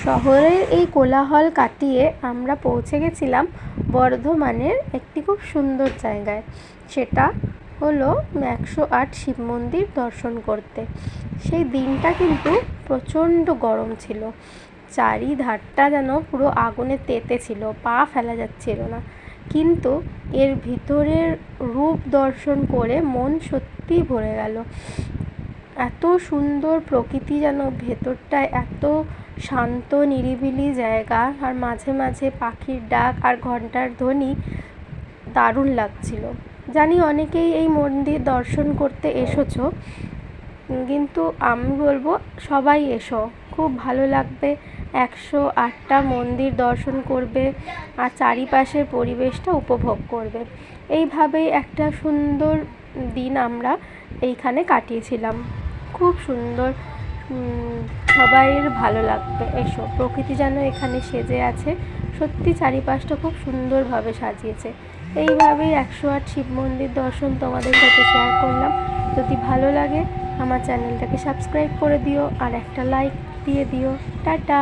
শহরের এই কোলাহল কাটিয়ে আমরা পৌঁছে গেছিলাম বর্ধমানের একটি খুব সুন্দর জায়গায়। সেটা হলো 108 শিব মন্দির দর্শন করতে। সেই দিনটা কিন্তু প্রচণ্ড গরম ছিল, চারিধারটা যেন পুরো আগুনে তেতে ছিল, পা ফেলা যাচ্ছিল না। কিন্তু এর ভিতরের রূপ দর্শন করে মন সত্যিই ভরে গেল। এত সুন্দর প্রকৃতি, যেন ভেতরটায় এত শান্ত নিরিবিলি জায়গা, আর মাঝে মাঝে পাখির ডাক আর ঘন্টার ধ্বনি, দারুণ লাগছিল। জানি অনেকেই এই মন্দির দর্শন করতে এসেছো, কিন্তু আমি বলবো সবাই এসো, খুব ভালো লাগবে। 108টা মন্দির দর্শন করবে আর চারিপাশের পরিবেশটা উপভোগ করবে। এইভাবেই একটা সুন্দর দিন আমরা এইখানে কাটিয়েছিলাম। খুব সুন্দর, সবাইয়ের ভালো লাগবে। এসো, প্রকৃতি যেন এখানে সেজে আছে, সত্যি চারিপাশটা খুব সুন্দরভাবে সাজিয়েছে। এইভাবেই 108 শিব মন্দির দর্শন তোমাদের সাথে শেয়ার করলাম। যদি ভালো লাগে আমার চ্যানেলটাকে সাবস্ক্রাইব করে দিও আর একটা লাইক দিয়ে দিও। টাটা।